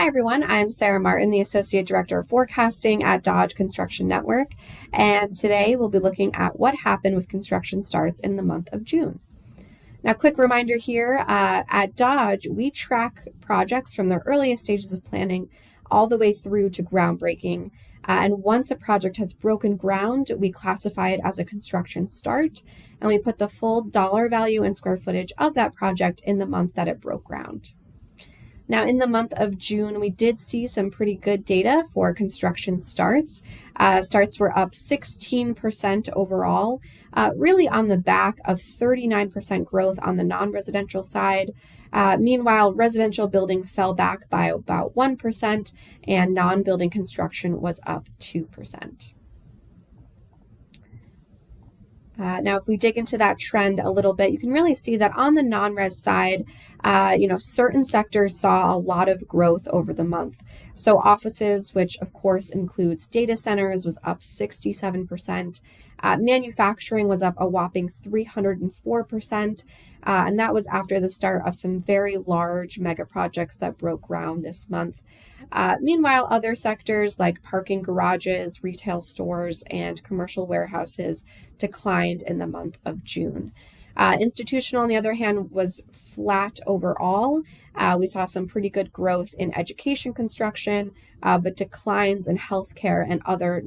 Hi everyone, I'm Sarah Martin, the Associate Director of Forecasting at Dodge Construction Network, and today we'll be looking at what happened with construction starts in the month of June. Now, quick reminder here, at Dodge, we track projects from their earliest stages of planning all the way through to groundbreaking, and once a project has broken ground, we classify it as a construction start, and we put the full dollar value and square footage of that project in the month that it broke ground. Now, in the month of June, we did see some pretty good data for construction starts. Starts were up 16% overall, really on the back of 39% growth on the non-residential side. Meanwhile, residential building fell back by about 1%, and non-building construction was up 2%. Now, if we dig into that trend a little bit, you can really see that on the non-res side, certain sectors saw a lot of growth over the month. So offices, which of course includes data centers, was up 67%. Manufacturing was up a whopping 304%. And that was after the start of some very large mega projects that broke ground this month. Meanwhile, other sectors like parking garages, retail stores, and commercial warehouses declined in the month of June. Institutional, on the other hand, was flat overall. We saw some pretty good growth in education construction, but declines in healthcare and other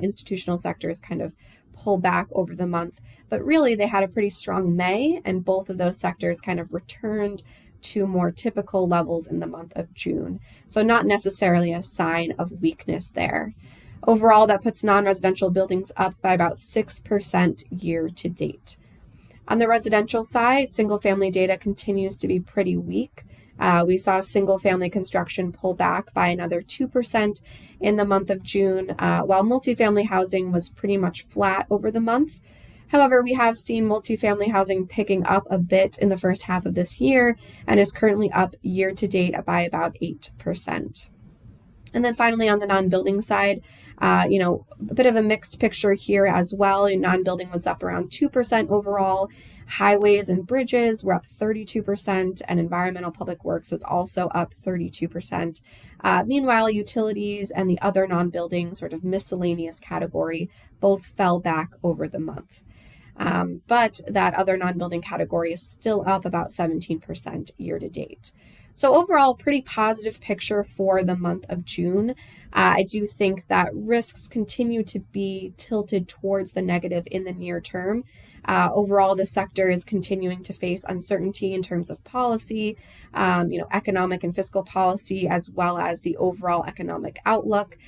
institutional sectors kind of pull back over the month. But really, they had a pretty strong May, and both of those sectors kind of returned to more typical levels in the month of June. So not necessarily a sign of weakness there. Overall, that puts non-residential buildings up by about 6% year to date. On the residential side, single-family data continues to be pretty weak. We saw single-family construction pull back by another 2% in the month of June, while multifamily housing was pretty much flat over the month. However, we have seen multifamily housing picking up a bit in the first half of this year and is currently up year to date by about 8%. And then finally, on the non-building side, a bit of a mixed picture here as well. Non-building was up around 2% overall. Highways and bridges were up 32%, and environmental public works was also up 32%. Meanwhile, utilities and the other non-building sort of miscellaneous category both fell back over the month. But that other non-building category is still up about 17% year to date. So overall, pretty positive picture for the month of June. I do think that risks continue to be tilted towards the negative in the near term. Overall, the sector is continuing to face uncertainty in terms of policy, economic and fiscal policy, as well as the overall economic outlook,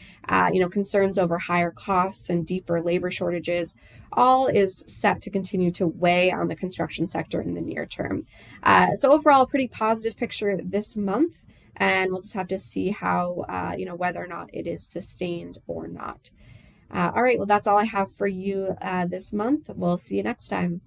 concerns over higher costs and deeper labor shortages. All is set to continue to weigh on the construction sector in the near term. So overall, a pretty positive picture this month, and we'll just have to see how, whether or not it is sustained or not. All right, well, that's all I have for you this month. We'll see you next time.